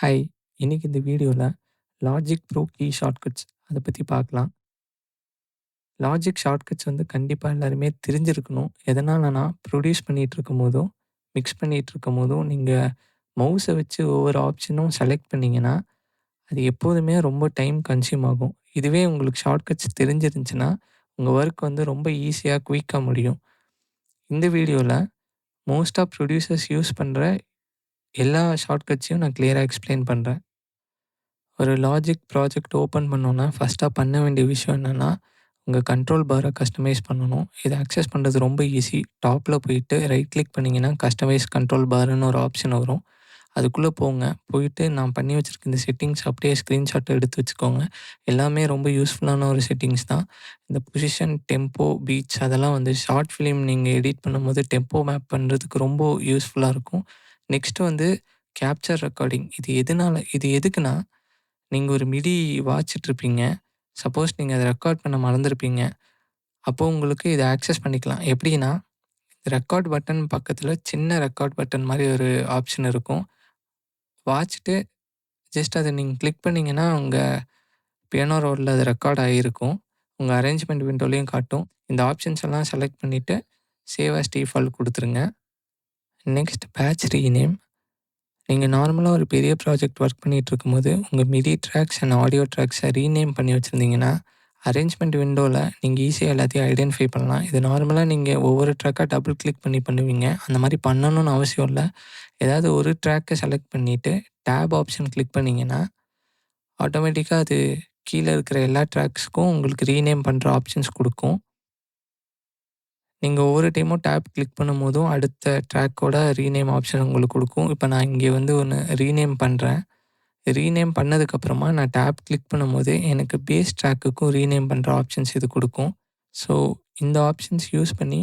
Hi! இன்னைக்கு இந்த வீடியோல லாஜிக் ப்ரோ கீ ஷார்ட்கட்ஸ் அத பத்தி பார்க்கலாம். லாஜிக் ஷார்ட்கட்ஸ் வந்து கண்டிப்பா எல்லாருமே தெரிஞ்சிருக்கணும். எதனாலனா, ப்ரொடியூஸ் பண்ணிட்டுருக்கும்போதும், மிக்ஸ் பண்ணிட்டுருக்கும்போதும், நீங்க மவுஸ வச்சு ஒவ்வொரு ஆப்ஷனும் செலக்ட் பண்ணீங்கன்னா, அது எப்போதுமே ரொம்ப டைம் கன்சியூம் ஆகும். இதுவே உங்களுக்கு ஷார்ட்கட்ஸ் தெரிஞ்சிருந்துச்சுன்னா, உங்க ஒர்க் வந்து ரொம்ப ஈஸியா, குயிக்கா முடியும். இந்த வீடியோல மோஸ்ட்டா ப்ரொடியூசர்ஸ் யூஸ் பண்ற எல்லா ஷார்ட்கட்ஸையும் நான் கிளியரா எக்ஸ்ப்ளைன் பண்றேன். ஒரு லாஜிக் ப்ராஜெக்ட் ஓப்பன் பண்ணோன்னா, ஃபர்ஸ்ட்டா பண்ண வேண்டிய விஷயம் என்னன்னா, உங்க கண்ட்ரோல் பார கஸ்டமைஸ் பண்ணணும். இத அக்சஸ் பண்றது ரொம்ப ஈஸி. டாப்ல போயிட்டு ரைட் கிளிக் பண்ணீங்கன்னா, கஸ்டமைஸ் கண்ட்ரோல் பார்ன்னு ஒரு ஆப்ஷன் வரும். அதுக்குள்ள போங்க. போயிட்டு நான் பண்ணி வச்சிருக்க இந்த செட்டிங்ஸ் அப்படியே ஸ்க்ரீன்ஷாட் எடுத்து வச்சுக்கோங்க. எல்லாமே ரொம்ப யூஸ்ஃபுல்லான ஒரு செட்டிங்ஸ் தான். இந்த பொசிஷன், டெம்போ, பீட்ஸ் அதெல்லாம் வந்து ஷார்ட் ஃபிலிம் நீங்க எடிட் பண்ணும்போது டெம்போ மேப் பண்றதுக்கு ரொம்ப யூஸ்ஃபுல்லா இருக்கும். நெக்ஸ்ட் வந்து கேப்சர் ரெக்கார்டிங். இது எதுக்குன்னா, நீங்க ஒரு மிடி வாசிச்சுட்ருப்பீங்க. சப்போஸ் நீங்க அத ரெக்கார்ட் பண்ண மறந்திருப்பீங்க. அப்போ உங்களுக்கு இத ஆக்சஸ் பண்ணிக்கலாம். எப்படின்னா, ரெக்கார்ட் பட்டன் பக்கத்தில சின்ன ரெக்கார்ட் பட்டன் மாரி ஒரு ஆப்ஷன் இருக்கும். வாட்ச்சுட்டு ஜஸ்ட் அத நீங்க கிளிக் பண்ணீங்கன்னா, உங்க பியானோ ரோல்ல அது ரெக்கார்ட் ஆகியிருக்கும். உங்க அரேஞ்ச்மென்ட் விண்டோலயும் காட்டும். இந்த ஆப்ஷன்ஸ் எல்லாம் செலக்ட் பண்ணிட்டு, சேவ் ஆஸ் டிஃபால்ட் குடுத்துருங்க. Next batch rename. நீங்க நார்மலா ஒரு பெரிய ப்ராஜெக்ட் ஒர்க் பண்ணிட்டுருக்கும்போது, உங்க மிடி ட்ராக்ஸ் அண்ட் ஆடியோ ட்ராக்ஸ ரீநேம் பண்ணி வச்சிருந்தீங்கன்னா, அரேஞ்ச்மென்ட் விண்டோல நீங்க ஈஸியா எல்லாத்தையும் ஐடென்டிஃபை பண்ணலாம். இது நார்மலா நீங்க ஒவ்வொரு ட்ராக்கா டபுள் கிளிக் பண்ணி பண்ணுவீங்க. அந்த மாரி பண்ணணும்னு அவசியம் இல்ல. ஏதாவது ஒரு ட்ராக்க செலக்ட் பண்ணிட்டு, டேப் ஆப்ஷன் கிளிக் பண்ணீங்கன்னா, ஆட்டோமேட்டிக்கா அது கீழ இருக்கிற எல்லா ட்ராக்ஸ்க்கும் உங்களுக்கு ரீநேம் பண்ற ஆப்ஷன்ஸ் குடுக்கும். நீங்க ஒவ்வொரு டைமும் டேப் கிளிக் பண்ணும்போதும், அடுத்த ட்ராக்கோட ரீநேம் ஆப்ஷன் உங்களுக்கு குடுக்கும். இப்ப நான் இங்க வந்து ஒண்ணு ரீநேம் பண்றேன். ரீநேம் பண்ணதுக்கப்புறமா நான் டேப் கிளிக் பண்ணும்போது, எனக்கு பேஸ் ட்ராக்குக்கும் ரீநேம் பண்ற ஆப்ஷன்ஸ் இது குடுக்கும். ஸோ, இந்த ஆப்ஷன்ஸ் யூஸ் பண்ணி,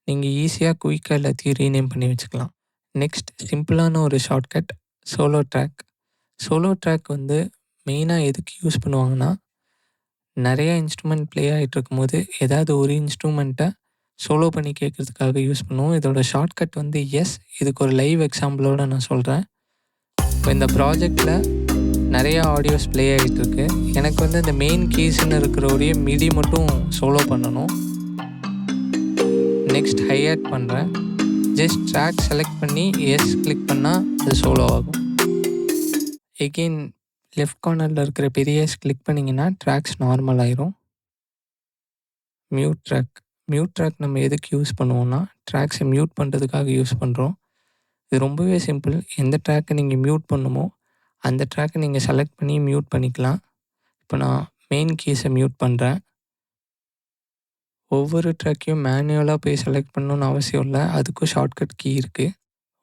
நீங்க ஈஸியா, குயிக்கா எல்லாத்தையும் ரீநேம் பண்ணி வச்சுக்கலாம். நெக்ஸ்ட் சிம்பிளான ஒரு shortcut solo track. Solo track வந்து மெயினா எதுக்கு யூஸ் பண்ணுவாங்கன்னா, நெறைய இன்ஸ்ட்ருமெண்ட் ப்ளே ஆயிட்டுருக்கும்போது, ஏதாவது ஒரு இன்ஸ்ட்ருமெண்ட்ட சோலோ பண்ணி கேட்கறதுக்காக யூஸ் பண்ணுவோம். இதோட ஷார்ட்கட் வந்து இதுக்கு ஒரு லைவ் எக்ஸாம்பிளோட நான் சொல்றேன். இப்ப இந்த ப்ராஜெக்ட்ல நெறைய ஆடியோஸ் ப்ளே ஆயிட்டுருக்கு. எனக்கு வந்து இந்த மெயின் கீஸ்ன்னு இருக்கிற மிடி மட்டும் சோலோ பண்ணணும். நெக்ஸ்ட் ஹை-ஹேட் பண்றேன். ஜஸ்ட் ட்ராக் செலக்ட் பண்ணி கிளிக் பண்ணா அது சோலோ ஆகும். எகெயின் லெஃப்ட் கார்னர்ல இருக்கிற பெரிய கிளிக் பண்ணீங்கன்னா, ட்ராக்ஸ் நார்மல் ஆயிரும். Mute track. மியூட் ட்ராக் நம்ம எதுக்கு யூஸ் பண்ணுவோம்னா, ட்ராக்ஸ மியூட் பண்றதுக்காக யூஸ் பண்றோம். இது ரொம்பவே சிம்பிள். எந்த ட்ராக்க நீங்க மியூட் பண்ணணுமோ, அந்த ட்ராக்க நீங்க செலக்ட் பண்ணி மியூட் பண்ணிக்கலாம். இப்ப நான் மெயின் கீஸ மியூட் பண்றேன். ஒவ்வொரு ட்ராக்கையும் மேனுவலா போய் செலக்ட் பண்ணணும்னு அவசியம் இல்ல. அதுக்கும் ஷார்ட்கட் கீ இருக்கு.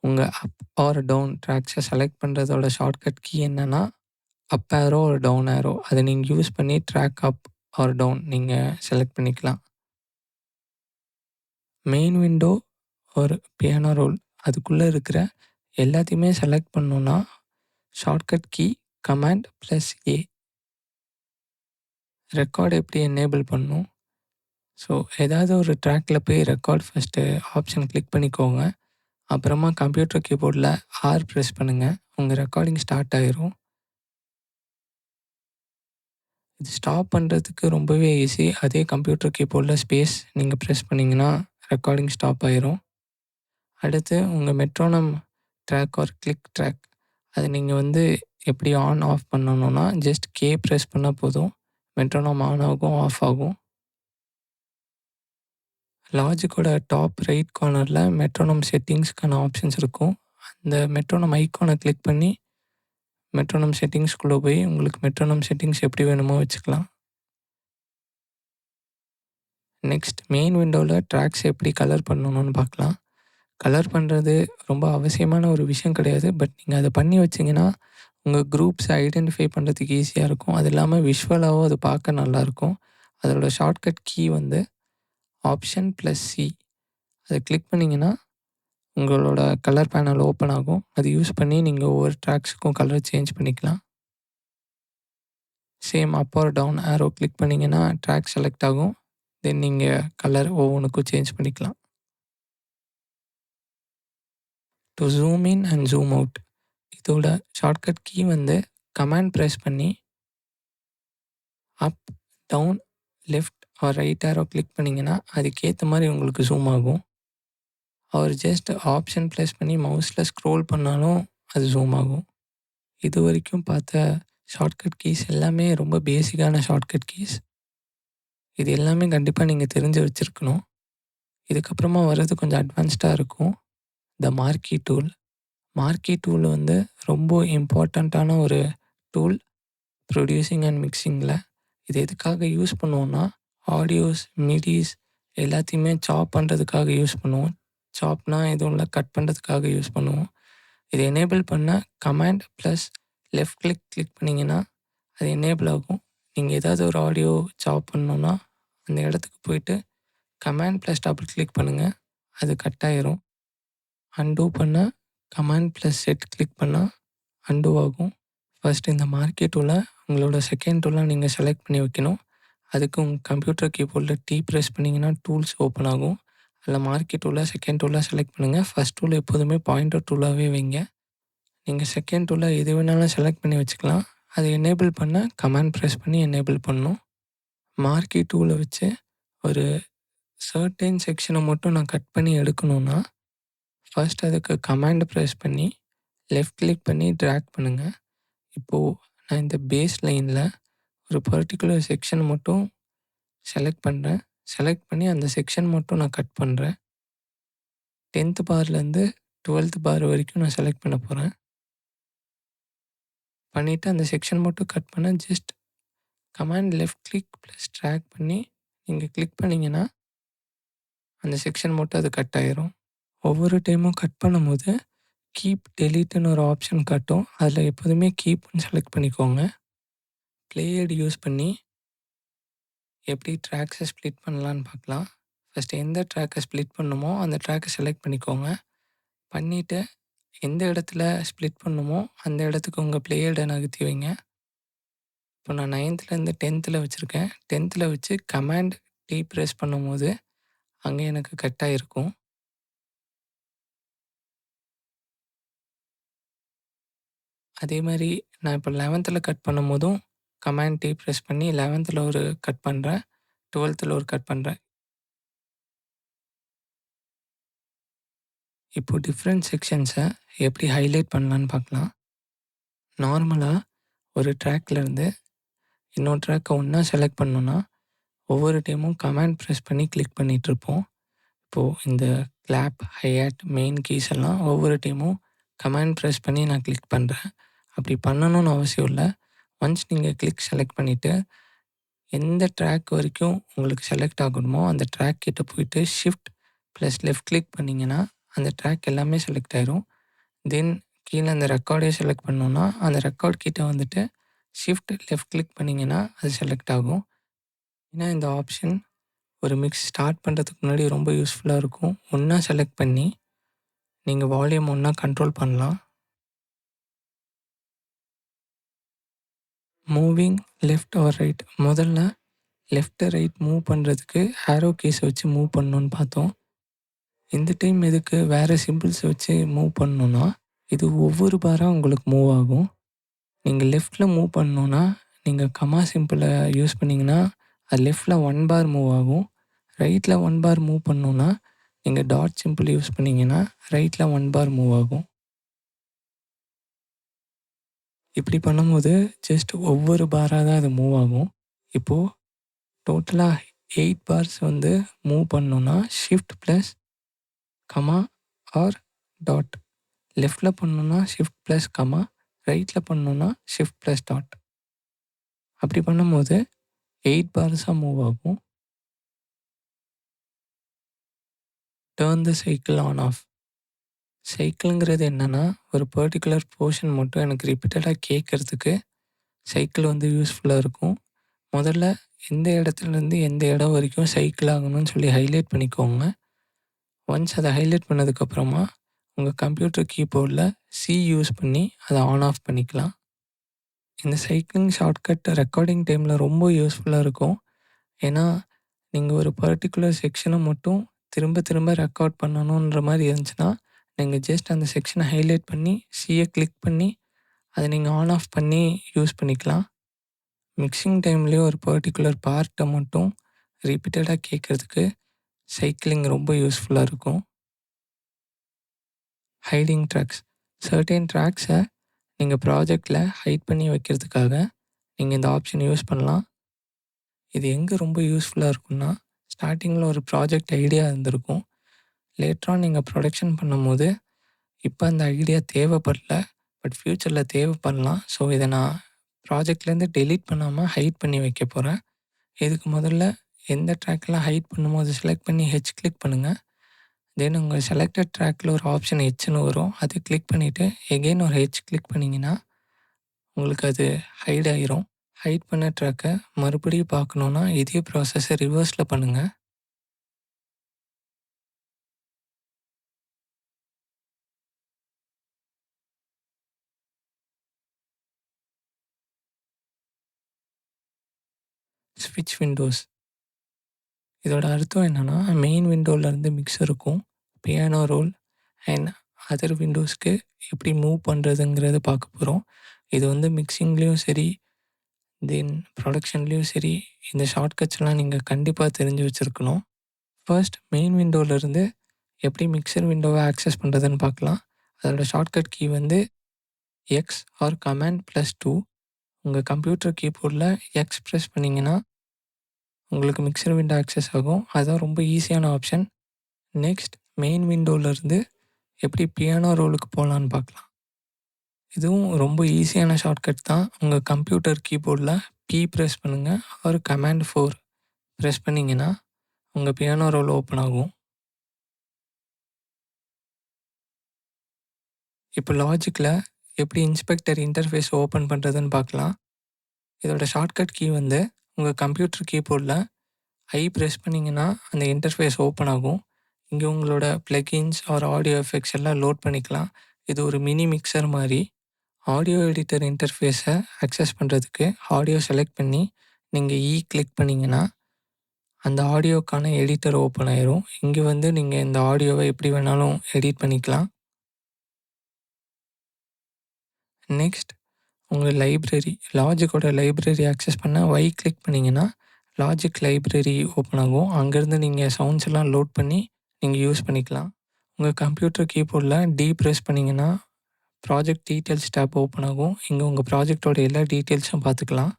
உங்க அப் ஆர் டவுன் ட்ராக்ஸ செலக்ட் பண்றதோட ஷார்ட்கட் கீ என்னன்னா, அப் ஏரோ ஒரு டவுன் ஏரோ. அத நீங்க யூஸ் பண்ணி ட்ராக் அப் ஆர் டவுன் நீங்க செலக்ட் பண்ணிக்கலாம். மெயின் விண்டோ ஒரு பியானோ ரோல் அதுக்குள்ள இருக்கிற எல்லாத்தையுமே செலக்ட் பண்ணணும்னா, shortcut key command plus A. Record எப்படி எனேபிள் பண்ணணும்? ஸோ, ஏதாவது ஒரு ட்ராக்ல போய் ரெக்கார்ட் ஃபர்ஸ்ட்டு ஆப்ஷன் கிளிக் பண்ணிக்கோங்க. அப்புறமா கம்ப்யூட்டர் கீபோர்டில ஆர் பிரஸ் பண்ணுங்க. உங்க ரெக்கார்டிங் ஸ்டார்ட் ஆயிரும். இது ஸ்டாப் பண்றதுக்கு ரொம்பவே ஈஸி. அதே கம்ப்யூட்டர் கீபோர்டில ஸ்பேஸ் நீங்க பிரஸ் பண்ணீங்கன்னா, ரெக்கார்டிங் ஸ்டாப் ஆயிரும். அடுத்து உங்க metronome track or click track. அது நீங்க வந்து எப்படி ஆன், ஆஃப் பண்ணணும்னா, ஜஸ்ட் பிரஸ் பண்ணா போதும். மெட்ரோனம் ஆன் ஆகும், ஆஃப் ஆகும். லாஜிக்கோட டாப் ரைட் கார்னர்ல மெட்ரோனம் செட்டிங்ஸ்க்கான ஆப்ஷன்ஸ் இருக்கும். அந்த மெட்ரோனம் ஐகான கிளிக் பண்ணி, மெட்ரோனம் செட்டிங்ஸ்குள்ள போய் உங்களுக்கு மெட்ரோனம் செட்டிங்ஸ் எப்படி வேணுமோ வச்சுக்கலாம். நெக்ஸ்ட் மெயின் விண்டோல ட்ராக்ஸ் எப்படி கலர் பண்ணணும்னு பார்க்கலாம். கலர் பண்றது ரொம்ப அவசியமான ஒரு விஷயம் கிடையாது. பட் நீங்க அத பண்ணி வச்சீங்கன்னா, உங்க குரூப்ஸ ஐடென்டிஃபை பண்றதுக்கு ஈஸியா இருக்கும். அது இல்லாம விஷுவலாவும் அது பார்க்க நல்லாயிருக்கும். அதோட ஷார்ட்கட் கீ வந்து ஆப்ஷன் பிளஸ் சி. அத கிளிக் பண்ணீங்கன்னா, உங்களோட கலர் பேனல் ஓப்பன் ஆகும். அது யூஸ் பண்ணி நீங்க ஒவ்வொரு ட்ராக்ஸுக்கும் கலர் சேஞ்ச் பண்ணிக்கலாம். Same up or down arrow click பண்ணீங்கன்னா, ட்ராக் செலக்ட் ஆகும். தென் நீங்க கலர் ஒவ்வொன்னுக்கும் சேஞ்ச் பண்ணிக்கலாம். To zoom in and zoom out. இதோட ஷார்ட்கட் கீ வந்து கமாண்ட் ப்ரெஸ் பண்ணி up, down, left or right arrow click பண்ணிங்கன்னா அதுக்கேற்ற மாதிரி உங்களுக்கு ஜூம் ஆகும். ஜஸ்ட் ஆப்ஷன் ப்ரெஸ் பண்ணி மவுஸில் ஸ்க்ரோல் பண்ணாலும் அது ஜூம் ஆகும். இது வரைக்கும் பார்த்த ஷார்ட்கட் கீஸ் எல்லாமே ரொம்ப பேசிக்கான ஷார்ட்கட் கீஸ். இது எல்லாமே கண்டிப்பாக நீங்கள் தெரிஞ்சு வச்சுருக்கணும். இதுக்கப்புறமா வர்றது கொஞ்சம் அட்வான்ஸ்டாக இருக்கும். த மார்க்கி டூல். மார்க்கி டூல் வந்து ரொம்ப இம்பார்ட்டண்ட்டான ஒரு டூல் ப்ரொடியூசிங் அண்ட் மிக்சிங்கில். இது எதுக்காக யூஸ் பண்ணுவோன்னா, ஆடியோஸ், மிடிஸ் எல்லாத்தையுமே சாப் பண்ணுறதுக்காக யூஸ் பண்ணுவோம். சாப்னா எதுவும் இல்லை, கட் பண்ணுறதுக்காக யூஸ் பண்ணுவோம். இதை எனேபிள் பண்ண கமாண்ட் ப்ளஸ் லெஃப்ட் கிளிக் பண்ணிங்கன்னா அது எனேபிள் ஆகும். நீங்கள் ஏதாவது ஒரு ஆடியோ சாப் பண்ணணுன்னா அந்த இடத்துக்கு போயிட்டு கமாண்ட் ப்ளஸ் டபுள் கிளிக் பண்ணுங்கள், அது கட் ஆயிரும். அன்டூ பண்ண கமாண்ட் ப்ளஸ் செட் கிளிக் பண்ணால் அன்டூ ஆகும். ஃபர்ஸ்ட் இந்த மார்க்கி டூலை உங்களோட செகண்ட் டூலாக நீங்கள் செலக்ட் பண்ணி வைக்கணும். அதுக்கு உங்கள் கம்ப்யூட்டர் கீபோர்டில் T ப்ரெஸ் பண்ணிங்கன்னா டூல்ஸ் ஓப்பன் ஆகும். அதில் மார்க்கி டூலை செகண்ட் டூலாக செலக்ட் பண்ணுங்கள். ஃபர்ஸ்ட் டூல் எப்போதுமே பாயிண்டர் டூலாகவே வைங்க. நீங்கள் செகண்ட் டூலாக எது வேணாலும் செலக்ட் பண்ணி வச்சுக்கலாம். அதை எனேபிள் பண்ண கமாண்ட் ப்ரெஸ் பண்ணி எனேபிள் பண்ணணும். மார்க்கி டூலை வச்சு ஒரு சர்டைன் செக்ஷனை மட்டும் நான் கட் பண்ணி எடுக்கணுன்னா ஃபர்ஸ்ட் அதுக்கு கமாண்ட் ப்ரெஸ் பண்ணி லெஃப்ட் கிளிக் பண்ணி ட்ராக் பண்ணுங்கள். இப்போது நான் இந்த பேஸ் லைனில் ஒரு பர்டிகுலர் செக்ஷன் மட்டும் செலக்ட் பண்ணுறேன். செலக்ட் பண்ணி அந்த செக்ஷன் மட்டும் நான் கட் பண்ணுறேன். 10th பார்லேருந்து 12th பார் வரைக்கும் நான் செலக்ட் பண்ண போகிறேன். பண்ணிவிட்டு அந்த செக்ஷன் மட்டும் கட் பண்ண just command left click plus track பண்ணி நீங்கள் கிளிக் பண்ணிங்கன்னா அந்த செக்ஷன் மட்டும் அது கட் ஆயிரும். ஒவ்வொரு டைமும் கட் பண்ணும்போது கீப் டெலீட்னு ஒரு ஆப்ஷன் காட்டும். அதில் எப்போதுமே கீப்னு செலக்ட் பண்ணிக்கோங்க. ப்ளேயர்டு யூஸ் பண்ணி எப்படி ட்ராக்ஸை ஸ்ப்ளிட் பண்ணலான்னு பார்க்கலாம். ஃபஸ்ட்டு எந்த ட்ராக்கை ஸ்ப்ளிட் பண்ணணுமோ அந்த ட்ராக்கை செலக்ட் பண்ணிக்கோங்க. பண்ணிவிட்டு எந்த இடத்துல ஸ்ப்ளிட் பண்ணணுமோ அந்த இடத்துக்கு உங்கள் ப்ளேயர்டை நகர்த்தி வைங்க. இப்போ நான் 9th 10th வச்சுருக்கேன். 10th வச்சு கமாண்ட் T ப்ரெஸ் பண்ணும்போது அங்கே எனக்கு கட் ஆகிருக்கும். அதே மாதிரி நான் இப்போ 11th கட் பண்ணும்போதும் கமாண்ட் T ப்ரெஸ் பண்ணி 11th ஒரு கட் பண்ணுறேன், 12th ஒரு கட் பண்ணுறேன். இப்போ டிஃப்ரெண்ட் செக்ஷன்ஸை எப்படி ஹைலைட் பண்ணலான்னு பார்க்கலாம். நார்மலாக ஒரு ட்ராக்லேருந்து இன்னொரு ட்ராக்கை ஒன்றா செலக்ட் பண்ணோன்னா ஒவ்வொரு டைமும் கமாண்ட் ப்ரெஸ் பண்ணி கிளிக் பண்ணிகிட்ருப்போம். இப்போது இந்த கிளாப், ஹையாட், மெயின் கீஸ் எல்லாம் ஒவ்வொரு டைமும் கமாண்ட் ப்ரெஸ் பண்ணி நான் கிளிக் பண்ணுறேன். அப்படி பண்ணணும்னு அவசியம் இல்லை. ஒன்ஸ் நீங்கள் கிளிக் செலக்ட் பண்ணிவிட்டு எந்த ட்ராக் வரைக்கும் உங்களுக்கு செலக்ட் ஆகணுமோ அந்த ட்ராக் கிட்ட போயிட்டு ஷிஃப்ட் ப்ளஸ் லெஃப்ட் கிளிக் பண்ணிங்கன்னா அந்த ட்ராக் எல்லாமே செலக்ட் ஆயிரும். தென் கீழே அந்த ரெக்கார்டே செலக்ட் பண்ணோன்னா அந்த ரெக்கார்ட் கிட்ட வந்துட்டு ஷிஃப்ட் லெஃப்ட் கிளிக் பண்ணிங்கன்னா அது செலக்ட் ஆகும். ஏன்னா இந்த ஆப்ஷன் ஒரு மிக்ஸ் ஸ்டார்ட் பண்ணுறதுக்கு முன்னாடி ரொம்ப யூஸ்ஃபுல்லாக இருக்கும். ஒன்றா செலக்ட் பண்ணி நீங்கள் வால்யூம் ஒன்றா கண்ட்ரோல் பண்ணலாம். Moving left or right. முதல்ல லெஃப்ட் ரைட் மூவ் பண்ணுறதுக்கு ஆரோ கீஸை வச்சு மூவ் பண்ணணுன்னு பார்த்தோம். இந்த டைம் எதுக்கு வேறு சிம்பிள்ஸ் வச்சு மூவ் பண்ணணுன்னா இது ஒவ்வொரு பாராக உங்களுக்கு மூவ் ஆகும். நீங்கள் லெஃப்டில் மூவ் பண்ணணுன்னா நீங்கள் கமா சிம்பிளை யூஸ் பண்ணிங்கன்னா அது லெஃப்டில் 1 பார் மூவ் ஆகும். ரைட்டில் 1 பார் மூவ் பண்ணணுன்னா நீங்கள் டாட் சிம்பிள் யூஸ் பண்ணிங்கன்னா ரைட்டில் 1 பார் மூவ் ஆகும். இப்படி பண்ணும்போது ஜஸ்ட் ஒவ்வொரு பாராக தான் அது மூவ் ஆகும். இப்போது டோட்டலாக 8 பார்ஸ் வந்து மூவ் பண்ணணுன்னா shift plus comma or dot. லெஃப்டில் பண்ணணுன்னா ஷிஃப்ட் ப்ளஸ் கமா, ரைட்டில் பண்ணணுன்னா ஷிஃப்ட் ப்ளஸ் டாட். அப்படி பண்ணும்போது 8 பார்ஸாக மூவ் ஆகும். Turn the cycle on off. சைக்கிளுங்கிறது என்னென்னா ஒரு பர்டிகுலர் போர்ஷன் மட்டும் எனக்கு ரிப்பீட்டடாக கேட்குறதுக்கு சைக்கிள் வந்து யூஸ்ஃபுல்லாக இருக்கும். முதல்ல எந்த இடத்துலேருந்து எந்த இடம் வரைக்கும் சைக்கிள் ஆகணும்னு சொல்லி ஹைலைட் பண்ணிக்கோங்க. ஒன்ஸ் அதை ஹைலைட் பண்ணதுக்கப்புறமா உங்கள் கம்ப்யூட்டர் கீபோர்டில் C யூஸ் பண்ணி அதை ஆன் ஆஃப் பண்ணிக்கலாம். இந்த சைக்கிளிங் ஷார்ட்கட் ரெக்கார்டிங் டைமில் ரொம்ப யூஸ்ஃபுல்லாக இருக்கும். ஏன்னா நீங்கள் ஒரு பர்டிகுலர் செக்ஷனை மட்டும் திரும்ப திரும்ப ரெக்கார்ட் பண்ணணுன்ற மாதிரி இருந்துச்சுன்னா நீங்க ஜஸ்ட் அந்த செக்ஷன ஹைலைட் பண்ணி, சிய கிளிக் பண்ணி, அத நீங்க ஆன் ஆஃப் பண்ணி யூஸ் பண்ணிக்கலாம். மிக்சிங் டைம்லயே ஒரு பர்ட்டிகுலர் பார்ட்ட மட்டும் ரிப்பீட்டடா கேட்கறதுக்கு சைக்கிளிங் ரொம்ப யூஸ்ஃபுல்லா இருக்கும். Hiding tracks. சர்டைன் ட்ராக்ஸ நீங்க ப்ராஜெக்ட்ல ஹைட் பண்ணி வைக்கிறதுக்காக நீங்க இந்த ஆப்ஷன் யூஸ் பண்ணலாம். இது எங்க ரொம்ப யூஸ்ஃபுல்லா இருக்கும்னா, ஸ்டார்ட்டிங்ல ஒரு ப்ராஜெக்ட் ஐடியா இருந்திருக்கும். லேட்டர் ஆன் நீங்க ப்ரொடக்ஷன் பண்ணும்போது, இப்ப அந்த ஐடியா தேவைப்படல. பட் ஃப்யூச்சர்ல தேவைப்படலாம். ஸோ இத நான் ப்ராஜெக்ட்லேருந்து டெலீட் பண்ணாம ஹைட் பண்ணி வைக்க போறேன். இதுக்கு முதல்ல எந்த ட்ராக்லாம் ஹைட் பண்ணுமோ அத செலக்ட் பண்ணி கிளிக் பண்ணுங்க. தென் உங்க செலக்டட் ட்ராக்ல ஒரு ஆப்ஷன் ஹெச்ன்னு வரும். அத கிளிக் பண்ணிட்டு எகைன் ஒரு கிளிக் பண்ணீங்கன்னா, உங்களுக்கு அது ஹைட் ஆயிரும். ஹைட் பண்ண ட்ராக்க மறுபடியும் பார்க்கணுன்னா, இதே ப்ராசஸ ரிவர்ஸ்ல பண்ணுங்க. ஸ்விட்ச் விண்டோஸ். இதோட அர்த்தம் என்னன்னா, மெயின் விண்டோலருந்து மிக்ஸருக்கும், பியானோ ரோல் அண்ட் அதர் விண்டோஸ்க்கு எப்படி மூவ் பண்ணுறதுங்கிறத பார்க்க போறோம். இது வந்து மிக்சிங்லேயும் சரி, தென் ப்ரொடக்ஷன்லேயும் சரி, இந்த ஷார்ட்கட்ஸ்லாம் நீங்க கண்டிப்பா தெரிஞ்சு வச்சிருக்கணும். ஃபர்ஸ்ட் மெயின் விண்டோலருந்து எப்படி மிக்சர் விண்டோவ ஆக்சஸ் பண்ணுறதுன்னு பார்க்கலாம். அதோட ஷார்ட்கட் கீ வந்து எக்ஸ் ஆர் கமாண்ட் +2. உங்க கம்ப்யூட்டர் கீபோர்டில எக்ஸ் பிரஸ் பண்ணீங்கன்னா, உங்களுக்கு மிக்சர் விண்டோ ஆக்சஸ் ஆகும். அதான் ரொம்ப ஈஸியான ஆப்ஷன். நெக்ஸ்ட் மெயின் விண்டோலருந்து எப்படி பியானோ ரோலுக்கு போகலான்னு பார்க்கலாம். இதுவும் ரொம்ப ஈஸியான ஷார்ட்கட் தான். உங்க கம்ப்யூட்டர் கீபோர்டில பி பிரஸ் பண்ணுங்க ஆர் கமாண்ட் 4 பிரஸ் பண்ணீங்கன்னா, உங்க பியானோ ரோல் ஓப்பன் ஆகும். இப்போ லாஜிக்ல எப்படி இன்ஸ்பெக்டர் இன்டர்ஃபேஸ் ஓப்பன் பண்ணுறதுன்னு பார்க்கலாம். இதோட ஷார்ட்கட் கீ வந்து உங்க கம்ப்யூட்டர் கீபோர்டில பிரஸ் பண்ணீங்கன்னா, அந்த இன்டர்ஃபேஸ் ஓப்பன் ஆகும். இங்க உங்களோட பிளக்கின்ஸ் ஆர் ஆடியோ எஃபெக்ட்ஸ் எல்லாம் லோட் பண்ணிக்கலாம். இது ஒரு மினி மிக்சர் மாரி. ஆடியோ எடிட்டர் இன்டர்ஃபேஸ ஆக்சஸ் பண்ணுறதுக்கு ஆடியோ செலக்ட் பண்ணி, நீங்க கிளிக் பண்ணீங்கன்னா, அந்த ஆடியோக்கான எடிட்டர் ஓப்பன் ஆயிரும். இங்க வந்து நீங்க இந்த ஆடியோவ எப்படி வேணாலும் எடிட் பண்ணிக்கலாம். நெக்ஸ்ட் உங்க லைப்ரரி, லாஜிக்கோட லைப்ரரி ஆக்சஸ் பண்ண கிளிக் பண்ணீங்கன்னா, லாஜிக் லைப்ரரி ஓப்பன் ஆகும். அங்கேருந்து நீங்க சவுண்ட்ஸ் எல்லாம் லோட் பண்ணி நீங்க யூஸ் பண்ணிக்கலாம். உங்க கம்ப்யூட்டர் கீபோர்டில பிரஸ் பண்ணீங்கன்னா, ப்ராஜெக்ட் டீட்டெயில்ஸ் டேப் ஓப்பன் ஆகும். இங்க உங்க ப்ராஜெக்ட்டோட எல்லா டீட்டெயில்ஸும் பார்த்துக்கலாம்.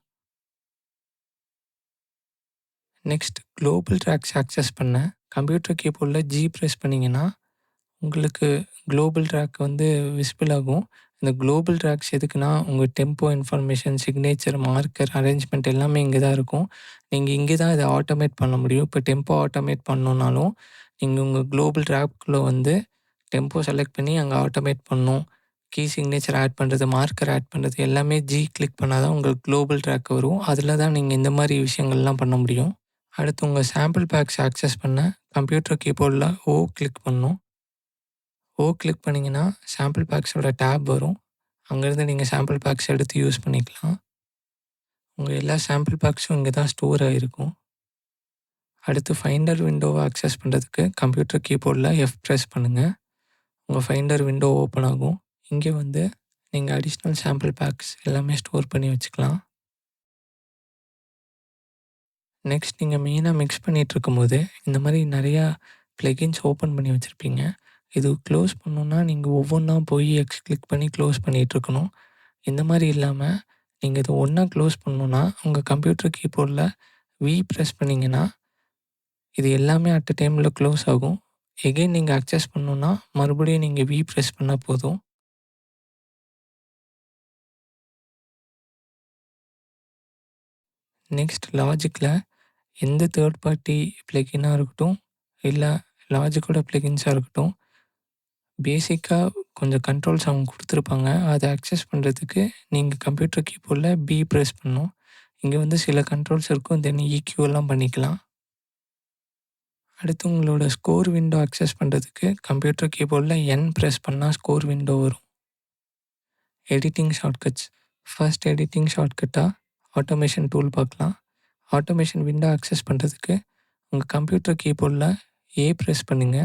நெக்ஸ்ட் குளோபல் ட்ராக்ஸ் ஆக்சஸ் பண்ண கம்ப்யூட்டர் கீபோர்டில பிரஸ் பண்ணீங்கன்னா, உங்களுக்கு குளோபல் ட்ராக் வந்து விசிபிள் ஆகும். இந்த குளோபல் ட்ராக்ஸ் எதுக்குன்னா, உங்க tempo information, signature, marker, arrangement எல்லாமே இங்க தான் இருக்கும். நீங்க இங்க தான் இத ஆட்டோமேட் பண்ண முடியும். இப்போ டெம்போ ஆட்டோமேட் பண்ணணும்னாலும், நீங்க உங்க குளோபல் ட்ராக்குள்ள வந்து டெம்போ செலக்ட் பண்ணி அங்க ஆட்டோமேட் பண்ணணும். கீ சிக்னேச்சர் ஆட் பண்ணுறது, மார்க்கர் ஆட் பண்ணுறது எல்லாமே கிளிக் பண்ணா தான் உங்களுக்கு குளோபல் ட்ராக் வரும். அதில தான் நீங்க இந்த மாரி விஷயங்கள்லாம் பண்ண முடியும். அடுத்து உங்க சாம்பிள் பேக்ஸ் ஆக்சஸ் பண்ண கம்ப்யூட்டர் கீபோர்டில கிளிக் பண்ணணும். கிளிக் பண்ணீங்கன்னா, சாம்பிள் பேக்ஸோட டேப் வரும். அங்கேருந்து நீங்க சாம்பிள் பேக்ஸ் எடுத்து யூஸ் பண்ணிக்கலாம். உங்க எல்லா சாம்பிள் பேக்ஸும் இங்க தான் ஸ்டோர் ஆயிருக்கும். அடுத்து ஃபைண்டர் விண்டோவ ஆக்சஸ் பண்ணுறதுக்கு கம்ப்யூட்டர் கீபோர்டில பிரஸ் பண்ணுங்க. உங்க ஃபைண்டர் விண்டோ ஓப்பன் ஆகும். இங்க வந்து நீங்க அடிஷ்னல் சாம்பிள் பேக்ஸ் எல்லாமே ஸ்டோர் பண்ணி வச்சுக்கலாம். நெக்ஸ்ட் நீங்க மெயினா மிக்ஸ் பண்ணிட்டுருக்கும்போது, இந்த மாரி நெறையா பிளக்கின்ஸ் ஓப்பன் பண்ணி வச்சிருப்பீங்க. இது க்ளோஸ் பண்ணணும்னா, நீங்க ஒவ்வொன்னா போய் கிளிக் பண்ணி க்ளோஸ் பண்ணிட்டுருக்கணும். இந்த மாரி இல்லாம, நீங்க இத ஒண்ணா க்ளோஸ் பண்ணணும்னா, உங்க கம்ப்யூட்டர் கீபோர்டில பிரஸ் பண்ணீங்கன்னா, இது எல்லாமே அட் அ டைம்ல க்ளோஸ் ஆகும். எகைன் நீங்க அக்சஸ் பண்ணணும்னா, மறுபடியும் நீங்க பிரஸ் பண்ணா போதும். நெக்ஸ்ட் லாஜிக்ல எந்த தேர்ட் பார்ட்டி பிளக்கினா இருக்கட்டும், இல்ல லாஜிக்கோட பிளக்கின்ஸா இருக்கட்டும், பேசிக்கா கொஞ்சம் கண்ட்ரோல்ஸ் அவங்க குடுத்துருப்பாங்க. அத அக்சஸ் பண்ணுறதுக்கு நீங்க கம்ப்யூட்டர் கீபோர்டில பிரஸ் பண்ணணும். இங்க வந்து சில கண்ட்ரோல்ஸ் இருக்கும். தென் எல்லாம் பண்ணிக்கலாம். அடுத்து உங்களோட ஸ்கோர் விண்டோ அக்சஸ் பண்ணுறதுக்கு கம்ப்யூட்டர் கீபோர்டில பிரஸ் பண்ணா ஸ்கோர் விண்டோ வரும். Editing shortcuts. ஃபர்ஸ்ட் எடிட்டிங் ஷார்ட்கட்டா ஆட்டோமேஷன் டூல் பார்க்கலாம். ஆட்டோமேஷன் விண்டோ அக்சஸ் பண்ணுறதுக்கு உங்க கம்ப்யூட்டர் கீபோர்டில பிரஸ் பண்ணுங்க.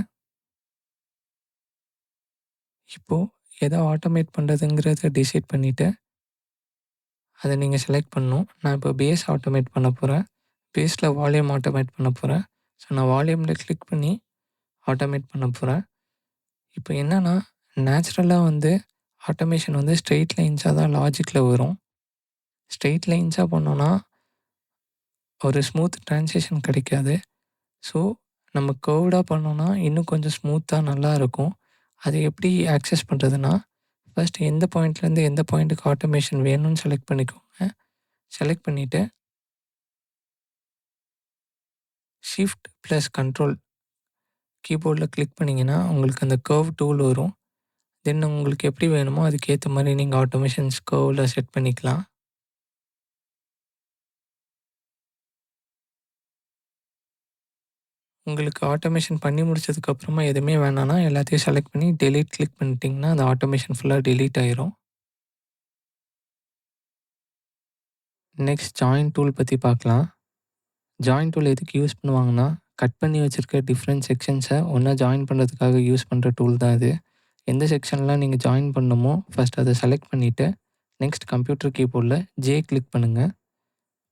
இப்போ எத ஆட்டோமேட் பண்றதுங்கிறத டிசைட் பண்ணிட்டு, அத நீங்க செலக்ட் பண்ணணும். நான் இப்போ பேஸ் ஆட்டோமேட் பண்ண போறேன். பேஸ்ல வால்யூம் ஆட்டோமேட் பண்ண போறேன். ஸோ நான் வால்யூம்ல கிளிக் பண்ணி ஆட்டோமேட் பண்ண போறேன். இப்போ என்னன்னா, நேச்சுரலா வந்து ஆட்டோமேஷன் வந்து ஸ்ட்ரெய்ட் லைன்ஸா தான் லாஜிக்ல வரும். ஸ்ட்ரெய்ட் லைன்ஸா பண்ணோம்னா, ஒரு ஸ்மூத் ட்ரான்சிஷன் கிடைக்காது. ஸோ நம்ம கர்வ்டா பண்ணோம்னா, இன்னும் கொஞ்சம் ஸ்மூத்தா நல்லா இருக்கும். அது எப்படி ஆக்சஸ் பண்றதுன்னா, ஃபர்ஸ்ட் எந்த பாயிண்ட்லேருந்து எந்த பாயிண்ட்டுக்கு ஆட்டோமேஷன் வேணும்னு செலக்ட் பண்ணிக்கோங்க. செலக்ட் பண்ணிட்டு, ஷிஃப்ட் ப்ளஸ் கண்ட்ரோல் கீபோர்டில கிளிக் பண்ணீங்கன்னா, உங்களுக்கு அந்த கர்வ் டூல் வரும். தென் உங்களுக்கு எப்படி வேணுமோ அதுக்கேத்த மாரி நீங்க ஆட்டோமேஷன்ஸ் கர்வ்ல செட் பண்ணிக்கலாம். உங்களுக்கு ஆட்டோமேஷன் பண்ணி முடிச்சதுக்கு அப்புறமா எதுவுமே வேணாம்னா, எல்லாத்தையும் செலக்ட் பண்ணி டெலீட் கிளிக் பண்ணிட்டீங்கன்னா, அந்த ஆட்டோமேஷன் ஃபுல்லா டெலீட் ஆயிரும். நெக்ஸ்ட் ஜாயின் டூல் பத்தி பார்க்கலாம். ஜாயின் டூல் எதுக்கு யூஸ் பண்ணுவாங்கன்னா, கட் பண்ணி வச்சிருக்க டிஃப்ரெண்ட் செக்ஷன்ஸ ஒண்ணா ஜாயின் பண்ணுறதுக்காக யூஸ் பண்ற டூல் தான் இது. எந்த செக்ஷன்லாம் நீங்க ஜாயின் பண்ணணுமோ, ஃபர்ஸ்ட் அத செலக்ட் பண்ணிட்டு, நெக்ஸ்ட் கம்ப்யூட்டர் கீபோர்ட்ல ஜே கிளிக் பண்ணுங்க.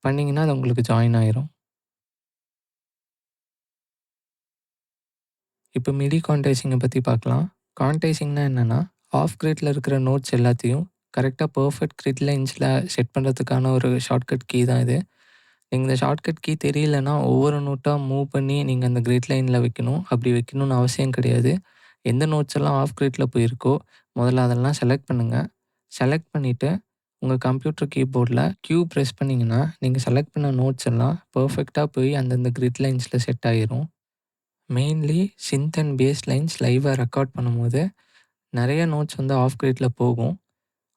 பண்ணீங்கன்னா, அது உங்களுக்கு ஜாயின் ஆயிரும். இப்போ மிடி குவான்டைசிங்க பத்தி பார்க்கலாம். குவான்டைசிங்னா என்னன்னா, ஆஃப் கிரிட்ல இருக்கிற நோட்ஸ் எல்லாத்தையும் கரெக்ட்டா பெர்ஃபெக்ட் கிரிட் லைன்ஸ்ல செட் பண்ணுறதுக்கான ஒரு ஷார்ட்கட் கீ தான் இது. நீங்க இந்த ஷார்ட்கட் கீ தெரியலன்னா, ஒவ்வொரு நோட்டா மூவ் பண்ணி நீங்க அந்த கிரிட் லைன்ல வைக்கணும். அப்படி வைக்கணும்னு அவசியம் கிடையாது. எந்த நோட்ஸ் எல்லாம் ஆஃப் கிரிட்ல போயிருக்கோ, முதல்ல அதெல்லாம் செலக்ட் பண்ணுங்க. செலக்ட் பண்ணிட்டு, உங்க கம்ப்யூட்டர் கீபோர்ட்ல கியூ பிரஸ் பண்ணீங்கன்னா, நீங்க செலக்ட் பண்ண நோட்ஸ் எல்லாம் பெர்ஃபெக்ட்டா போய் அந்தந்த கிரிட் லைன்ஸ்ல செட் ஆயிரும். மெயின்லி சின்த் அண்ட் பேஸ் லைன்ஸ் லைவா ரெக்கார்ட் பண்ணும்போது, நெறைய நோட்ஸ் வந்து ஆஃப் கிரிட்ல போகும்.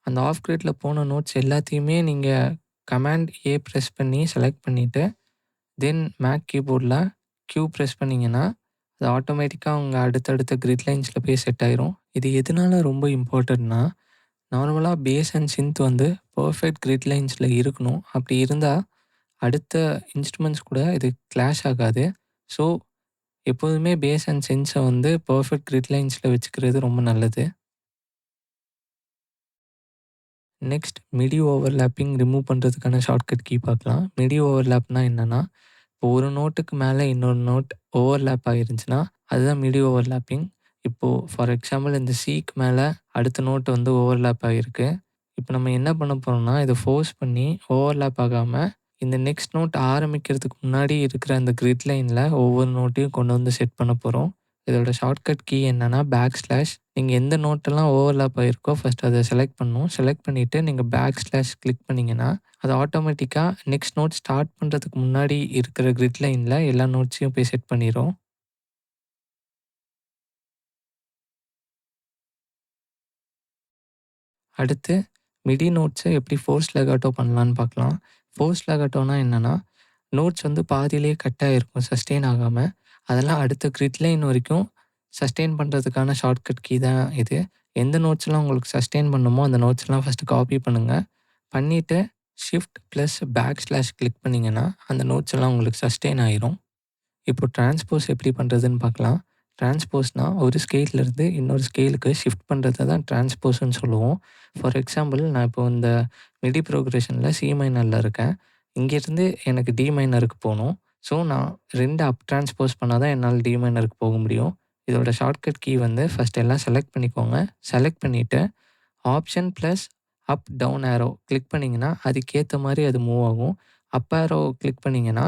அந்த ஆஃப் கிரிட்ல போன நோட்ஸ் எல்லாத்தையுமே நீங்க கமாண்ட் ஏ பிரஸ் பண்ணி செலக்ட் பண்ணிட்டு, தென் மேக் கீபோர்ட்ல கியூ பிரஸ் பண்ணீங்கன்னா, அது ஆட்டோமேட்டிக்கா உங்க அடுத்தடுத்த கிரிட் லைன்ஸ்ல போய் செட் ஆயிரும். இது எதனால ரொம்ப இம்பார்ட்டன்ட்னா, நார்மலா பேஸ் அண்ட் சின்த் வந்து பெர்ஃபெக்ட் கிரிட் லைன்ஸ்ல இருக்கணும். அப்படி இருந்தா, அடுத்த இன்ஸ்ட்ருமெண்ட்ஸ் கூட இது கிளாஷ் ஆகாது. ஸோ, எப்போதுமே பேஸ் அண்ட் சின்த்ஸ வந்து பெர்ஃபெக்ட் கிரிட் லைன்ஸ்ல வச்சுக்கிறது ரொம்ப நல்லது. நெக்ஸ்ட் மிடி ஓவர்லேப்பிங் ரிமூவ் பண்றதுக்கான ஷார்ட்கட் கீ பார்க்கலாம். மிடி ஓவர்லேப்னா என்னன்னா, இப்போ ஒரு நோட்டுக்கு மேல இன்னொரு நோட் ஓவர்லேப் ஆகிருந்துச்சுன்னா, அதுதான் மிடி ஓவர்லேப்பிங். இப்போ ஃபார் எக்ஸாம்பிள் இந்த சிக்கு மேல அடுத்த நோட் வந்து ஓவர்லேப் ஆகிருக்கு. இப்போ நம்ம என்ன பண்ண போறோம்னா, இத ஃபோர்ஸ் பண்ணி ஓவர்லேப் ஆகாம, இந்த நெக்ஸ்ட் நோட் ஆரம்பிக்கிறதுக்கு முன்னாடி இருக்கிற அந்த கிரிட் லைன்ல ஒவ்வொரு நோட்டையும் கொண்டு வந்து செட் பண்ண போறோம். இதோட ஷார்ட்கட் கீ என்னன்னா, பேக் ஸ்லாஷ். நீங்க எந்த நோட்டெல்லாம் ஓவர்லேப் ஆயிருக்கோ ஃபர்ஸ்ட் அத செலக்ட் பண்ணணும். செலக்ட் பண்ணிட்டு நீங்க பேக் ஸ்லாஷ் கிளிக் பண்ணீங்கன்னா, அது ஆட்டோமேட்டிக்கா நெக்ஸ்ட் நோட் ஸ்டார்ட் பண்றதுக்கு முன்னாடி இருக்கிற கிரிட் லைன்ல எல்லா நோட்ஸையும் போய் செட் பண்ணிரும். அடுத்து மிடி நோட்ஸ எப்படி ஃபோர்ஸ் லெகாட்டோ பண்ணலான்னு பார்க்கலாம். ஃபோர்ஸ் லெகாட்டோனா என்னன்னா, நோட்ஸ் வந்து பாதியிலேயே கட் ஆகிருக்கும் சஸ்டெயின் ஆகாம. அதெல்லாம் அடுத்த கிரிட் லைன் வரைக்கும் சஸ்டெயின் பண்ணுறதுக்கான ஷார்ட்கட் கீ தான் இது. எந்த நோட்ஸ்லாம் உங்களுக்கு சஸ்டெயின் பண்ணணுமோ அந்த நோட்ஸ்லாம் ஃபஸ்ட்டு காப்பி பண்ணுங்க. பண்ணிட்டு shift plus backslash click பண்ணீங்கன்னா, அந்த நோட்ஸ் எல்லாம் உங்களுக்கு சஸ்டெயின் ஆயிரும். இப்போ டிரான்ஸ்போஸ் எப்படி பண்ணுறதுன்னு பார்க்கலாம். டிரான்ஸ்போஸ்னா ஒரு ஸ்கேல்லேருந்து இன்னொரு ஸ்கேலுக்கு ஷிஃப்ட் பண்ணுறத தான் டிரான்ஸ்போஸ்ன்னு சொல்லுவோம். ஃபார் எக்ஸாம்பிள் நான் இப்போ இந்த மிடி ப்ரோக்ரஷனில் சி மைனர்ல இருக்கேன். இங்கேருந்து எனக்கு டி மைனருக்கு போணும். ஸோ நான் 2 அப் டிரான்ஸ்போஸ் பண்ணா தான் என்னால டி மைனருக்கு போக முடியும். இதோட ஷார்ட்கட் கீ வந்து ஃபர்ஸ்ட் எல்லாம் செலக்ட் பண்ணிக்கோங்க. செலக்ட் பண்ணிட்டு option plus up, down arrow click பண்ணீங்கன்னா, அதுக்கேத்த மாரி அது மூவ் ஆகும். அப் ஏரோ கிளிக் பண்ணீங்கன்னா,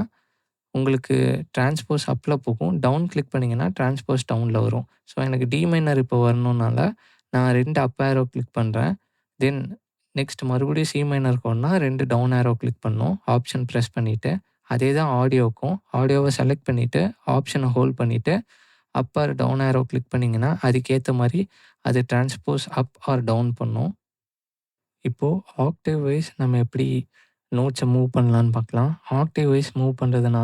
உங்களுக்கு டிரான்ஸ்போஸ் அப்ல போகும். டவுன் கிளிக் பண்ணீங்கன்னா, டிரான்ஸ்போஸ் டவுன்ல வரும். ஸோ, எனக்கு டி மைனர் இப்போ வரணும்னால, நான் 2 அப் ஏரோ கிளிக் பண்றேன். தென் நெக்ஸ்ட் மறுபடியும் சி மைனர் போணும்னா 2 டவுன் ஏரோ கிளிக் பண்ணணும். ஆப்ஷன் பிரஸ் பண்ணிட்டு, அதே தான் ஆடியோக்கும். ஆடியோவ செலக்ட் பண்ணிட்டு, ஆப்ஷன ஹோல்ட் பண்ணிட்டு, அப் ஆர் டவுன் ஏரோ கிளிக் பண்ணீங்கன்னா, அதுக்கேத்த மாரி அது டிரான்ஸ்போஸ் அப் ஆர் டவுன் பண்ணும். இப்போ ஆக்டேவ் வைஸ் நம்ம எப்படி நோட்ஸ மூவ் பண்ணலான்னு பார்க்கலாம். ஆக்டேவ் வைஸ் மூவ் பண்றதுனா,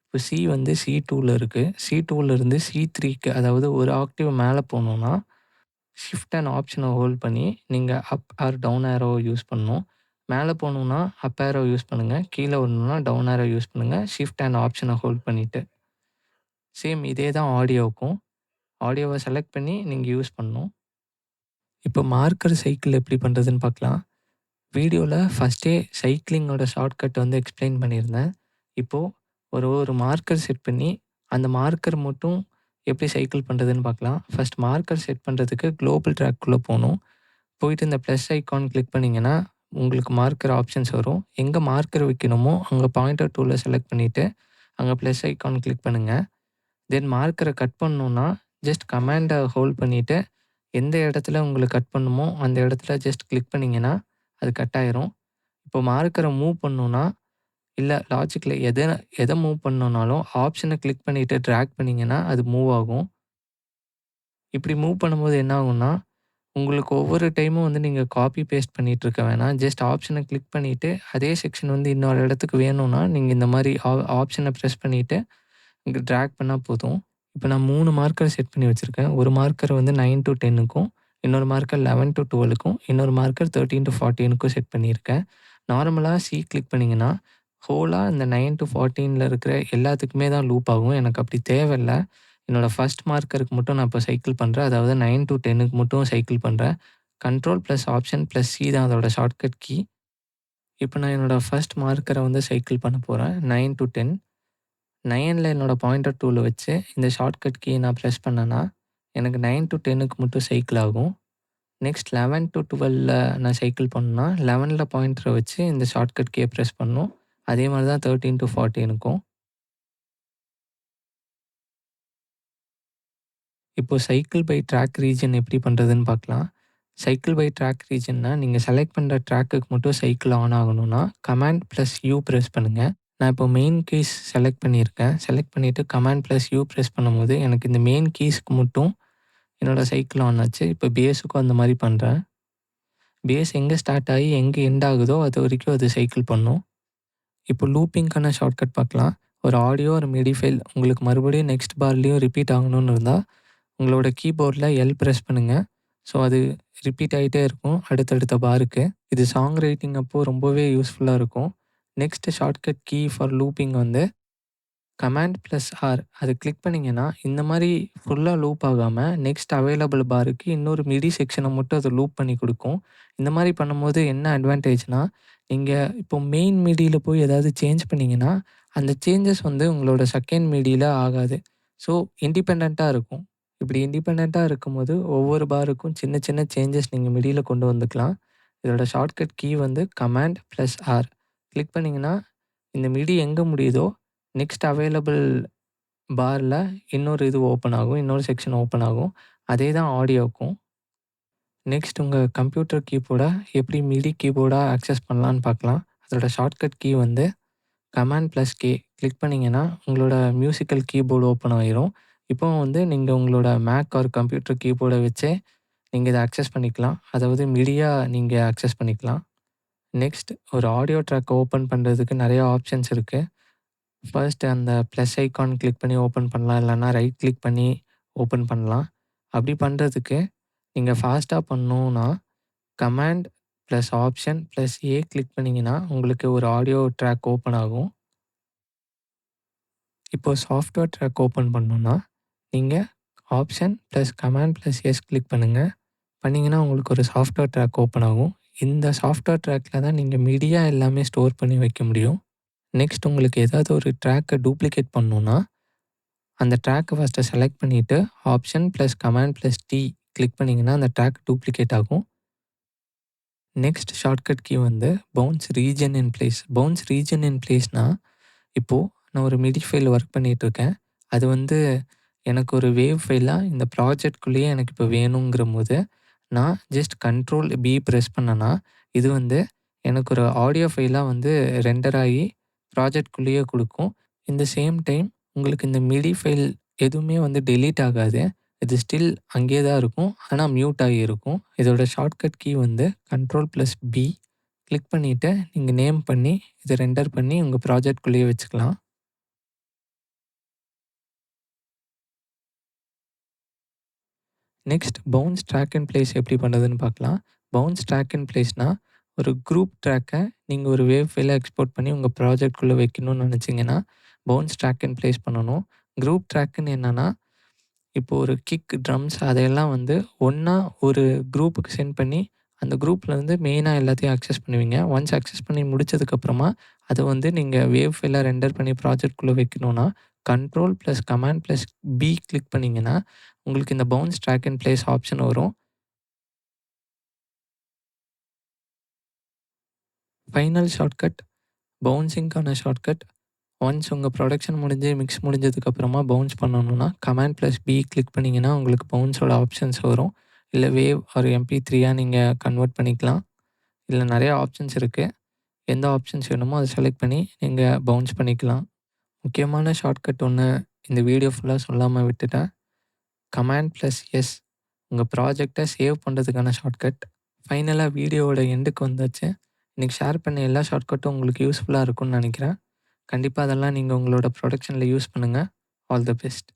இப்போ சி வந்து சி2ல இருக்கு. சி2ல இருந்து சி3க்கு அதாவது ஒரு ஆக்டேவ் மேல போணும்னா, ஷிஃப்ட் அண்ட் ஆப்ஷன ஹோல்ட் பண்ணி நீங்க அப் ஆர் டவுன் ஏரோவ யூஸ் பண்ணணும். மேல போணும்னா அப் ஏரோ யூஸ் பண்ணுங்க. கீழ வரணும்னா டவுன் ஏரோ யூஸ் பண்ணுங்க. ஷிஃப்ட் அண்ட் ஆப்ஷன ஹோல்ட் பண்ணிட்டு. சேம் இதே தான் ஆடியோவுக்கும். ஆடியோவ செலக்ட் பண்ணி நீங்க யூஸ் பண்ணணும். இப்போ மார்க்கர் சைக்கிள் எப்படி பண்ணுறதுன்னு பார்க்கலாம். வீடியோவில் ஃபஸ்ட்டே சைக்கிளிங்கோட ஷார்ட்கட் வந்து எக்ஸ்பிளைன் பண்ணியிருந்தேன். இப்போது ஒரு மார்க்கர் செட் பண்ணி அந்த மார்க்கர் மட்டும் எப்படி சைக்கிள் பண்ணுறதுன்னு பார்க்கலாம். ஃபர்ஸ்ட் மார்க்கர் செட் பண்ணுறதுக்கு குளோபல் ட்ராக்குள்ளே போகணும். போயிட்டு இந்த ப்ளஸ் ஐகான் கிளிக் பண்ணிங்கன்னா உங்களுக்கு மார்க்கர் ஆப்ஷன்ஸ் வரும். எங்கே மார்க்கர் வைக்கணுமோ அங்கே பாயிண்டர் டூலை செலக்ட் பண்ணிவிட்டு அங்கே ப்ளஸ் ஐகான் கிளிக் பண்ணுங்கள். தென் மார்க்கரை கட் பண்ணணுன்னா ஜஸ்ட் கமாண்டை ஹோல்ட் பண்ணிவிட்டு எந்த இடத்துல உங்களுக்கு கட் பண்ணணுமோ அந்த இடத்துல ஜஸ்ட் கிளிக் பண்ணிங்கன்னா அது கட் ஆயிரும். இப்போ மார்க்கரை மூவ் பண்ணணுன்னா இல்ல லாஜிக்கில் எதை மூவ் பண்ணணும்னாலும் ஆப்ஷனை கிளிக் பண்ணிவிட்டு ட்ராக் பண்ணிங்கன்னா அது மூவ் ஆகும். இப்படி மூவ் பண்ணும்போது என்ன ஆகும்னா, உங்களுக்கு ஒவ்வொரு டைமும் வந்து நீங்க காப்பி பேஸ்ட் பண்ணிட்டு இருக்க வேணாம். ஜஸ்ட் ஆப்ஷன கிளிக் பண்ணிட்டு, அதே செக்ஷன் வந்து இன்னொரு இடத்துக்கு வேணும்னா, நீங்க இந்த மாரி ஆப்ஷன பிரஸ் பண்ணிட்டு, இங்க டிராக் பண்ணா போதும். இப்ப நான் 3 மார்க்கர் செட் பண்ணி வச்சிருக்கேன். ஒரு மார்க்கர் வந்து 9 டூ 10க்கும், இன்னொரு மார்க்கர் 11 டூ 12க்கும், இன்னொரு மார்க்கர் 13 டூ 14க்கும் செட் பண்ணியிருக்கேன். நார்மலா கிளிக் பண்ணீங்கன்னா, ஹோலா இந்த 9 டூ 14ல இருக்கிற எல்லாத்துக்குமே தான் லூப் ஆகும். எனக்கு அப்படி தேவையில்ல. என்னோட ஃபர்ஸ்ட் மார்க்கருக்கு மட்டும் நான் இப்போ சைக்கிள் பண்றேன். அதாவது 9 டூ 10க்கு மட்டும் சைக்கிள் பண்றேன். Control plus option plus C தான் அதோட ஷார்ட்கட் கீ. இப்போ நான் என்னோட ஃபர்ஸ்ட் மார்க்கர வந்து சைக்கிள் பண்ண போறேன். 9 டூ 10. 9ல என்னோட பாயிண்டர் டூல வச்சு இந்த ஷார்ட்கட் கீய நான் பிரஸ் பண்ணேன்னா, எனக்கு 9 டூ 10க்கு மட்டும் சைக்கிள் ஆகும். நெக்ஸ்ட் 11 டூ 12ல நான் சைக்கிள் பண்ணணும்னா, 11ல பாயிண்டர வச்சு இந்த ஷார்ட்கட் கீய பிரஸ் பண்ணணும். அதே மாரி தான் 13 டூ 14க்கும். இப்போ சைக்கிள் பை ட்ராக் ரீஜன் எப்படி பண்ணுறதுன்னு பார்க்கலாம். சைக்கிள் பை ட்ராக் ரீஜன்னா, நீங்க செலக்ட் பண்ற ட்ராக்குக்கு மட்டும் சைக்கிள் ஆன் ஆகணும்னா, கமாண்ட் பிளஸ் யூ பிரஸ் பண்ணுங்க. நான் இப்போ மெயின் கீஸ் செலக்ட் பண்ணியிருக்கேன். செலக்ட் பண்ணிட்டு கமாண்ட் பிளஸ் யூ பிரஸ் பண்ணும்போது, எனக்கு இந்த மெயின் கீஸ்க்கு மட்டும் என்னோட சைக்கிள் ஆன் ஆச்சு. இப்போ பேஸுக்கும் அந்த மாரி பண்றேன். பேஸ் எங்கே ஸ்டார்ட் ஆகி எங்கே எண்ட் ஆகுதோ அது வரைக்கும் அது சைக்கிள் பண்ணும். இப்போ லூப்பிங்க்கான ஷார்ட்கட் பார்க்கலாம். ஒரு ஆடியோ, ஒரு மிடி ஃபைல் உங்களுக்கு மறுபடியும் நெக்ஸ்ட் பார்லயும் ரிப்பீட் ஆகணும்னு இருந்தா, உங்களோட கீபோர்டில எல் பிரஸ் பண்ணுங்க. ஸோ அது ரிப்பீட் ஆயிட்டே இருக்கும் அடுத்தடுத்த பாருக்கு. இது சாங் ரைட்டிங் அப்போ ரொம்பவே யூஸ்ஃபுல்லா இருக்கும். Next shortcut key for looping வந்து கமாண்ட் பிளஸ் ஆர். அது கிளிக் பண்ணீங்கன்னா, இந்த மாரி ஃபுல்லா லூப் ஆகாம நெக்ஸ்ட் அவைலபிள் பாருக்கு இன்னொரு மிடி செக்ஷன மட்டும் அது லூப் பண்ணி குடுக்கும். இந்த மாரி பண்ணும்போது என்ன அட்வான்டேஜ்னா, நீங்க இப்போ மெயின் மிடியில போய் ஏதாவது சேஞ்ச் பண்ணீங்கன்னா, அந்த சேஞ்சஸ் வந்து உங்களோட செகண்ட் மிடியில ஆகாது. ஸோ இண்டிபெண்டன்ட்டா இருக்கும். இப்படி இண்டிபெண்டன்ட்டா இருக்கும்போது, ஒவ்வொரு பாருக்கும் சின்ன சின்ன சேஞ்சஸ் நீங்க மிடியில கொண்டு வந்துக்கலாம். இதோட ஷார்ட்கட் கீ வந்து கமாண்ட் பிளஸ் ஆர். கிளிக் பண்ணீங்கன்னா, இந்த மிடி எங்க முடியுதோ, நெக்ஸ்ட் அவைலபிள் பார்ல இன்னொரு இது ஓப்பன் ஆகும். இன்னொரு செக்ஷன் ஓப்பன் ஆகும். அதே தான் ஆடியோக்கும். நெக்ஸ்ட் உங்க கம்ப்யூட்டர் கீபோர்ட எப்படி மிடி கீபோர்டா ஆக்சஸ் பண்ணலான்னு பார்க்கலாம். அதோட ஷார்ட்கட் கீ வந்து கமாண்ட் பிளஸ் கே. கிளிக் பண்ணீங்கன்னா, உங்களோட மியூசிக்கல் கீபோர்டு ஓப்பன் ஆயிரும். இப்போ வந்து நீங்க உங்களோட மேக் ஆர் கம்ப்யூட்டர் கீபோர்ட வச்சே நீங்க இத ஆக்சஸ் பண்ணிக்கலாம். அதாவது மிடியா நீங்க ஆக்சஸ் பண்ணிக்கலாம். நெக்ஸ்ட் ஒரு ஆடியோ ட்ராக் ஓப்பன் பண்றதுக்கு நெறைய ஆப்ஷன்ஸ் இருக்கு. ஃபர்ஸ்ட் அந்த ப்ளஸ் ஐகான் கிளிக் பண்ணி ஓப்பன் பண்ணலாம். இல்லன்னா ரைட் கிளிக் பண்ணி ஓப்பன் பண்ணலாம். அப்படி பண்றதுக்கு நீங்க ஃபாஸ்ட்டா பண்ணணும்னா, command plus option plus A click பண்ணீங்கன்னா, உங்களுக்கு ஒரு ஆடியோ ட்ராக் ஓப்பன் ஆகும். இப்போ சாஃப்ட்வேர் ட்ராக் ஓப்பன் பண்ணணும்னா, நீங்க option plus command plus S click பண்ணுங்க. பண்ணீங்கன்னா, உங்களுக்கு ஒரு சாஃப்ட்வேர் ட்ராக் ஓப்பன் ஆகும். இந்த சாஃப்ட்வேர் ட்ராக்ல தான் நீங்க மீடியா எல்லாமே ஸ்டோர் பண்ணி வைக்க முடியும். நெக்ஸ்ட் உங்களுக்கு ஏதாவது ஒரு ட்ராக்க டூப்ளிகேட் பண்ணணும்னா, அந்த ட்ராக்க ஃபர்ஸ்ட்டு செலக்ட் பண்ணிட்டு, option plus command plus D click பண்ணீங்கன்னா, அந்த ட்ராக் டூப்ளிகேட் ஆகும். நெக்ஸ்ட் ஷார்ட்கட் கீ வந்து bounce region in place. Bounce region in பிளேஸ்னா, இப்போ நான் ஒரு மிடி ஃபைல் ஒர்க் பண்ணிட்டுருக்கேன். அது வந்து எனக்கு ஒரு வேவ் ஃபைலா இந்த ப்ராஜெக்ட்குள்ளேயே எனக்கு இப்போ வேணுங்கிறபோது, நான் ஜஸ்ட் கண்ட்ரோல் பி பிரஸ் பண்ணேன்னா, இது வந்து எனக்கு ஒரு ஆடியோ ஃபைலா வந்து ரெண்டர் ஆகி ப்ராஜெக்ட்குள்ளேயே குடுக்கும். இந்த சேம் டைம் உங்களுக்கு இந்த மிடி ஃபைல் எதுவுமே வந்து டெலீட் ஆகாது. இது ஸ்டில் அங்கேயே தான் இருக்கும். ஆனா மியூட் ஆகி இருக்கும். இதோட ஷார்ட்கட் கீ வந்து கண்ட்ரோல் பிளஸ் பி. கிளிக் பண்ணிட்டு, நீங்க நேம் பண்ணி, இத ரெண்டர் பண்ணி உங்க ப்ராஜெக்ட்குள்ளேயே வச்சுக்கலாம். Next bounce track and place எப்படி பண்ணுறதுன்னு பார்க்கலாம். பவுன்ஸ் ட்ராக் அண்ட் பிளேஸ்னா, ஒரு குரூப் ட்ராக்க நீங்க ஒரு வேவ் ஃபைலா எக்ஸ்போர்ட் பண்ணி உங்க ப்ராஜெக்ட்குள்ள வைக்கணும்னு நெனச்சீங்கன்னா, பவுன்ஸ் ட்ராக் அண்ட் பிளேஸ் பண்ணணும். குரூப் ட்ராக்ன்னு என்னன்னா, இப்போ ஒரு கிக், ட்ரம்ஸ் அதையெல்லாம் வந்து ஒண்ணா ஒரு குரூப்புக்கு சென்ட் பண்ணி, அந்த குரூப்லேருந்து மெயினா எல்லாத்தையும் அக்சஸ் பண்ணுவீங்க. ஒன்ஸ் அக்சஸ் பண்ணி முடிச்சதுக்கப்புறமா, அத வந்து நீங்க வேவ் ஃபைலா ரெண்டர் பண்ணி ப்ராஜெக்ட்குள்ள வைக்கணும்னா, control plus command plus B click பண்ணீங்கன்னா, உங்களுக்கு இந்த bounce track and place option வரும். ஃபைனல் ஷார்ட்கட், பவுன்சிங்க்கான ஷார்ட்கட். ஒன்ஸ் உங்க புரொடக்ஷன் முடிஞ்சு, மிக்ஸ் முடிஞ்சதுக்கப்புறமா பவுன்ஸ் பண்ணணும்னா, கமாண்ட் ப்ளஸ் பி கிளிக் பண்ணீங்கன்னா, உங்களுக்கு பவுன்ஸோட ஆப்ஷன்ஸ் வரும். இல்ல வேவ் ஆர் MP3யா நீங்க கன்வெர்ட் பண்ணிக்கலாம். இதுல நெறைய ஆப்ஷன்ஸ் இருக்கு. எந்த ஆப்ஷன்ஸ் வேணுமோ அத செலக்ட் பண்ணி நீங்க பவுன்ஸ் பண்ணிக்கலாம். முக்கியமான ஷார்ட்கட் ஒண்ணு இந்த வீடியோ ஃபுல்லா சொல்லாம விட்டுட்டேன். கமாண்ட் ப்ளஸ் எஸ் உங்க ப்ராஜெக்ட்ட சேவ் பண்றதுக்கான ஷார்ட்கட். ஃபைனலா வீடியோவோட எண்டுக்கு வந்தாச்சு. இன்னைக்கு ஷேர் பண்ண எல்லா ஷார்ட்கட்டும் உங்களுக்கு யூஸ்ஃபுல்லா இருக்கும்னு நெனைக்கிறேன். கண்டிப்பா அதெல்லாம் நீங்க உங்களோட புரொடக்ஷன்ல யூஸ் பண்ணுங்க. All the best.